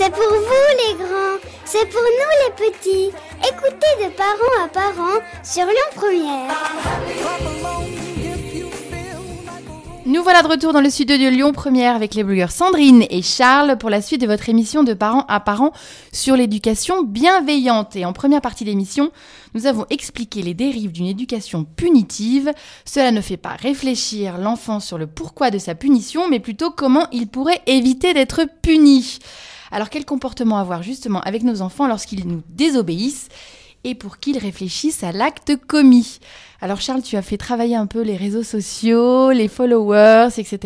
C'est pour vous les grands, c'est pour nous les petits. Écoutez de parents à parents sur Lyon Première. Nous voilà de retour dans le studio de Lyon Première avec les blogueurs Sandrine et Charles pour la suite de votre émission de parents à parents sur l'éducation bienveillante. Et en première partie de l'émission, nous avons expliqué les dérives d'une éducation punitive. Cela ne fait pas réfléchir l'enfant sur le pourquoi de sa punition, mais plutôt comment il pourrait éviter d'être puni. Alors quel comportement avoir justement avec nos enfants lorsqu'ils nous désobéissent et pour qu'ils réfléchissent à l'acte commis? Alors Charles, tu as fait travailler un peu les réseaux sociaux, les followers, etc.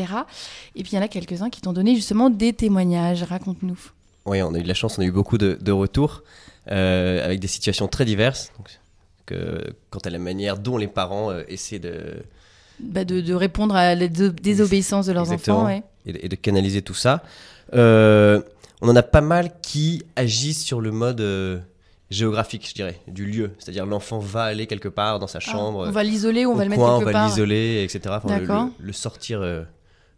Et puis il y en a quelques-uns qui t'ont donné justement des témoignages. Raconte-nous. Oui, on a eu de la chance, on a eu beaucoup de retours avec des situations très diverses. Donc, quant à la manière dont les parents essaient de répondre à la désobéissance de leurs enfants. Ouais. Et de canaliser tout ça. On en a pas mal qui agissent sur le mode... géographique, je dirais, du lieu. C'est-à-dire l'enfant va aller quelque part dans sa chambre. On va l'isoler ou on va le mettre coin, quelque part. On va l'isoler, etc. D'accord. Le sortir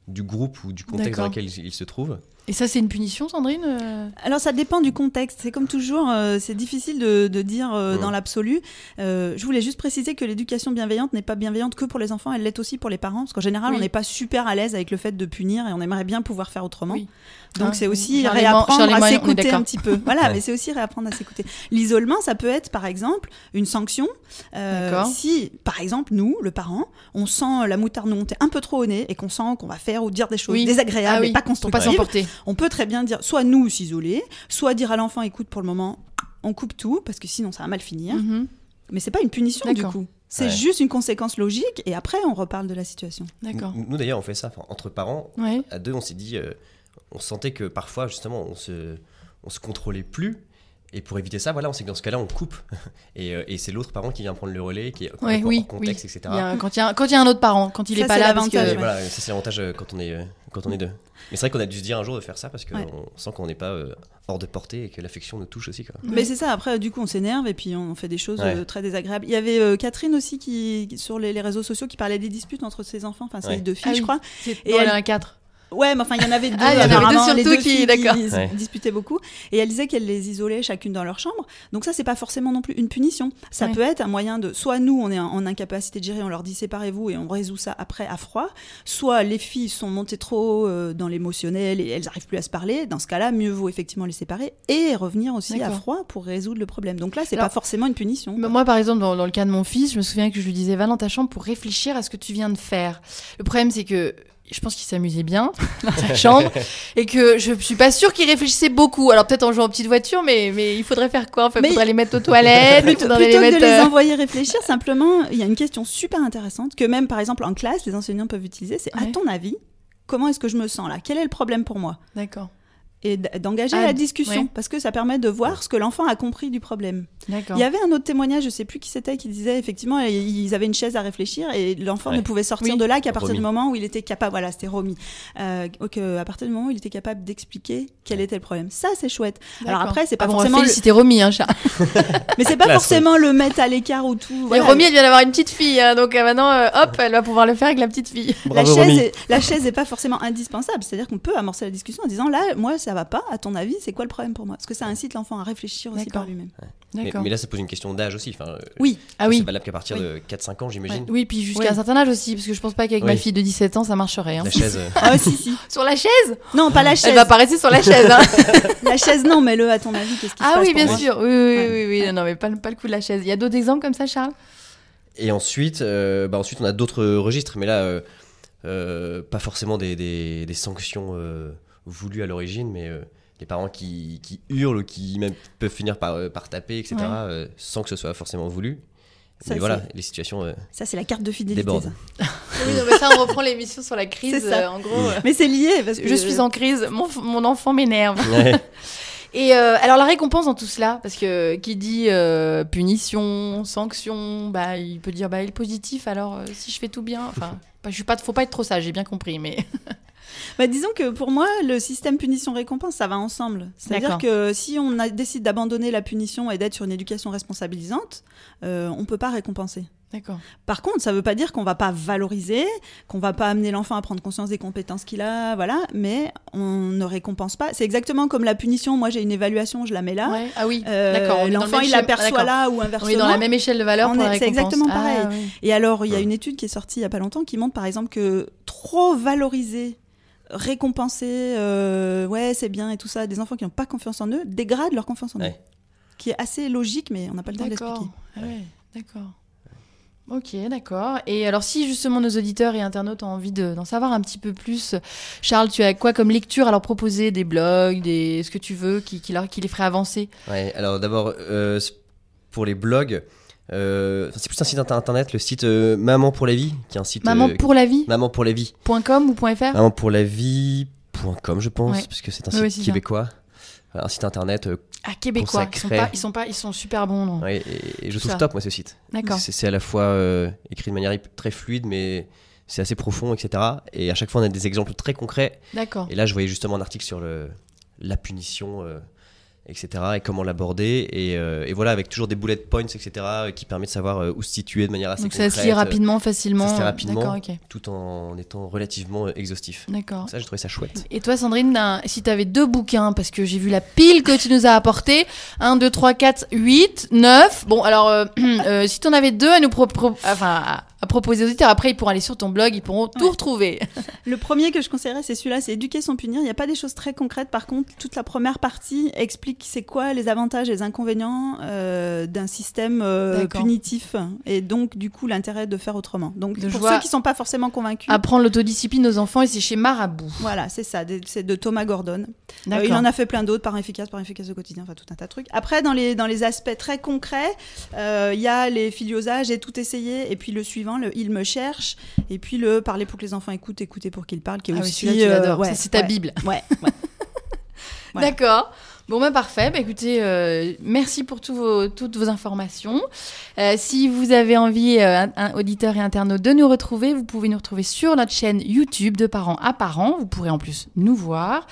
du groupe ou du contexte dans lequel il se trouve. Et ça, c'est une punition, Sandrine ? Alors, ça dépend du contexte. C'est comme toujours, c'est difficile de dire dans l'absolu. Je voulais juste préciser que l'éducation bienveillante n'est pas bienveillante que pour les enfants, elle l'est aussi pour les parents. Parce qu'en général, on n'est pas super à l'aise avec le fait de punir et on aimerait bien pouvoir faire autrement. Oui. Donc, c'est aussi réapprendre à s'écouter un petit peu. Voilà, mais c'est aussi réapprendre à s'écouter. L'isolement, ça peut être, par exemple, une sanction. Si, par exemple, nous, le parent, on sent la moutarde nous monter un peu trop au nez et qu'on sent qu'on va faire ou dire des choses désagréables et pas constructives. Pas s'emporter. On peut très bien dire, soit nous s'isoler, soit dire à l'enfant, écoute, pour le moment, on coupe tout, parce que sinon ça va mal finir. Mais c'est pas une punition du coup. C'est juste une conséquence logique, et après on reparle de la situation. D'accord. Nous d'ailleurs, on fait ça entre parents. À deux, on s'est dit, on sentait que parfois, justement, on se contrôlait plus. Et pour éviter ça, voilà, on sait que dans ce cas-là, on coupe. Et c'est l'autre parent qui vient prendre le relais, qui est en contexte, etc. Quand il y a un autre parent, quand il n'est pas là. Voilà, ça c'est l'avantage quand on est deux. Mais c'est vrai qu'on a dû se dire un jour de faire ça parce qu'on sent qu'on n'est pas hors de portée et que l'affection nous touche aussi. Quoi. Mais c'est ça, après du coup on s'énerve et puis on fait des choses très désagréables. Il y avait Catherine aussi qui sur les réseaux sociaux qui parlait des disputes entre ses enfants, enfin c'est deux filles je crois. Et elle a 4. Ouais, mais enfin, il y en avait deux. Il y en avait deux surtout qui disputaient beaucoup. Et elle disait qu'elle les isolait chacune dans leur chambre. Donc ça, c'est pas forcément non plus une punition. Ça peut être un moyen de... Soit nous, on est en incapacité de gérer, on leur dit séparez-vous et on résout ça après à froid. Soit les filles sont montées trop dans l'émotionnel et elles n'arrivent plus à se parler. Dans ce cas-là, mieux vaut effectivement les séparer et revenir aussi à froid pour résoudre le problème. Donc là, c'est pas forcément une punition. Moi, par exemple, dans le cas de mon fils, je me souviens que je lui disais va dans ta chambre pour réfléchir à ce que tu viens de faire. Le problème, c'est que je pense qu'il s'amusait bien dans sa chambre et que je suis pas sûre qu'il réfléchissait beaucoup. Alors peut-être en jouant en petite voiture, mais il faudrait faire quoi ? Il faudrait les mettre aux toilettes. Plutôt que de les envoyer réfléchir, simplement, il y a une question super intéressante que même par exemple en classe, les enseignants peuvent utiliser. C'est à ton avis, comment est-ce que je me sens là ? Quel est le problème pour moi ? D'accord. Et d'engager la discussion, parce que ça permet de voir ce que l'enfant a compris du problème. D'accord. Il y avait un autre témoignage, je ne sais plus qui c'était, qui disait effectivement ils avaient une chaise à réfléchir et l'enfant ne pouvait sortir de là qu'à partir du moment où il était capable, voilà c'était Romy, à partir du moment où il était capable d'expliquer quel était le problème. Ça c'est chouette. D'accord. Alors après c'est pas forcément... Féliciter Romy, hein, chat. Mais c'est pas forcément le mettre à l'écart ou tout. Voilà. Et Romy elle vient d'avoir une petite fille, hein, donc maintenant hop elle va pouvoir le faire avec la petite fille. Bravo, la chaise est pas forcément indispensable, c'est-à-dire qu'on peut amorcer la discussion en disant là moi ça va pas, à ton avis c'est quoi le problème pour moi ? Parce que ça incite l'enfant à réfléchir aussi par lui-même. Mais là ça pose une question d'âge aussi. Oui. C'est valable qu'à partir de 4-5 ans j'imagine. Oui, puis jusqu'à un certain âge aussi, parce que je pense pas qu'avec ma fille de 17 ans ça marcherait. Hein. La chaise. Si. Sur la chaise ? Non, pas la chaise. Elle va pas rester sur la chaise. Hein. La chaise non, mais à ton avis qu'est-ce qui se passe ? Ah oui, bien sûr. Oui. Non, mais pas le coup de la chaise. Il y a d'autres exemples comme ça, Charles ? Et ensuite on a d'autres registres, mais là pas forcément des sanctions voulues à l'origine, mais les parents qui hurlent ou qui même peuvent finir par taper, etc., sans que ce soit forcément voulu. Ça, mais voilà, les situations ça, c'est la carte de fidélité. débordent. Oui, non, mais ça, on reprend l'émission sur la crise, en gros. Mais c'est lié. Parce que je suis en crise, mon enfant m'énerve. Et alors, la récompense dans tout cela, parce que qui dit punition, sanction, il peut dire il est positif, alors si je fais tout bien... faut pas être trop sage, j'ai bien compris, mais... disons que pour moi, le système punition-récompense, ça va ensemble. C'est-à-dire que si on décide d'abandonner la punition et d'être sur une éducation responsabilisante, on ne peut pas récompenser. D'accord. Par contre, ça ne veut pas dire qu'on ne va pas valoriser, qu'on ne va pas amener l'enfant à prendre conscience des compétences qu'il a, voilà, mais on ne récompense pas. C'est exactement comme la punition. Moi, j'ai une évaluation, je la mets là. Ouais. Ah oui, d'accord. L'enfant, il l'aperçoit là ou inversement. On est dans la même échelle de valeur pour la récompense. C'est exactement pareil. Oui. Et alors, il y a une étude qui est sortie il n'y a pas longtemps qui montre, par exemple, que trop valoriser, récompenser, ouais, c'est bien et tout ça, des enfants qui n'ont pas confiance en eux, dégradent leur confiance en eux. Qui est assez logique, mais on n'a pas le temps d'expliquer. Ah ouais, d'accord. Ok, d'accord. Et alors, si justement nos auditeurs et internautes ont envie d'en savoir un petit peu plus, Charles, tu as quoi comme lecture à leur proposer? Des blogs, ce que tu veux, qui les ferait avancer? Ouais, alors d'abord, pour les blogs, c'est plus un site internet, le site Maman pour la vie, qui est un site. Maman pour la vie Maman pour la vie. .com ou .fr? Maman pour la vie.com, je pense, parce que c'est un site québécois. Un site internet québécois, consacré. ils sont super bons. Non, ouais, et je trouve top, moi, ce site. D'accord. C'est à la fois écrit de manière très fluide, mais c'est assez profond, etc. Et à chaque fois, on a des exemples très concrets. D'accord. Et là, je voyais justement un article sur la punition, etc. et comment l'aborder. Et voilà, avec toujours des bullet points, etc. qui permet de savoir où se situer de manière assez concrète. Donc ça se lit rapidement, facilement. Ça se lit rapidement, d'accord, ok. tout en étant relativement exhaustif. D'accord. Ça, j'ai trouvé ça chouette. Et toi, Sandrine, si tu avais 2 bouquins, parce que j'ai vu la pile que tu nous as apporté, 1, 2, 3, 4, 8, 9. Bon, alors, si tu en avais 2 à nous à proposer aux auditeurs, après, ils pourront aller sur ton blog, ils pourront tout retrouver. Le premier que je conseillerais, c'est celui-là, c'est Éduquer sans punir. Il n'y a pas des choses très concrètes. Par contre, toute la première partie explique c'est quoi les avantages et les inconvénients d'un système punitif. Et donc, du coup, l'intérêt de faire autrement. Donc, pour ceux qui ne sont pas forcément convaincus. Apprendre l'autodiscipline aux enfants, et c'est chez Marabout. Voilà, c'est ça. C'est de Thomas Gordon. Il en a fait plein d'autres, parents efficaces au quotidien, enfin, tout un tas de trucs. Après, dans les aspects très concrets, il y a les filiosas, j'ai tout essayé. Et puis, le suivant, il me cherche, et puis le parler pour que les enfants écoutent, écouter pour qu'ils parlent, qui est aussi... Oui, tu l'adores. Ouais, c'est ta Bible. Ouais. Voilà. D'accord. Bon, parfait. Écoutez, merci pour toutes vos informations. Si vous avez envie, auditeurs et internautes, de nous retrouver, vous pouvez nous retrouver sur notre chaîne YouTube de Parents à Parents. Vous pourrez en plus nous voir.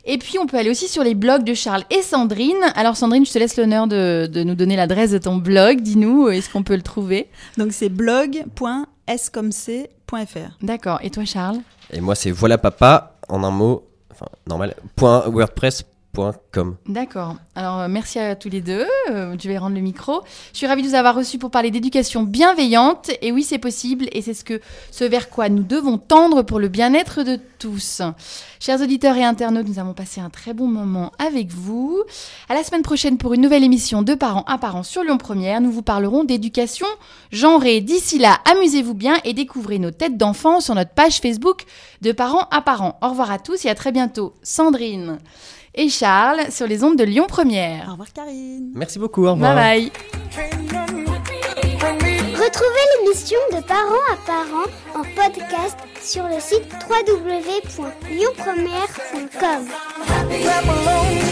Et puis, on peut aller aussi sur les blogs de Charles et Sandrine. Alors, Sandrine, je te laisse l'honneur de nous donner l'adresse de ton blog. Dis-nous, est-ce qu'on peut le trouver? Donc, c'est blog.scomc.fr. D'accord. Et toi, Charles? Et moi, c'est voilà papa, en un mot, enfin, normal, .wordpress.com. D'accord. Alors, merci à tous les deux. Je vais rendre le micro. Je suis ravie de vous avoir reçus pour parler d'éducation bienveillante. Et oui, c'est possible. Et c'est ce vers quoi nous devons tendre pour le bien-être de tous. Chers auditeurs et internautes, nous avons passé un très bon moment avec vous. À la semaine prochaine pour une nouvelle émission de Parents à Parents sur Lyon Première. Nous vous parlerons d'éducation genrée. D'ici là, amusez-vous bien et découvrez nos têtes d'enfants sur notre page Facebook de Parents à Parents. Au revoir à tous et à très bientôt. Sandrine et Charles sur les ondes de Lyon Première. Au revoir Karine. Merci beaucoup, au revoir. Bye bye. Retrouvez l'émission de Parents à Parents en podcast sur le site www.lyonpremière.com.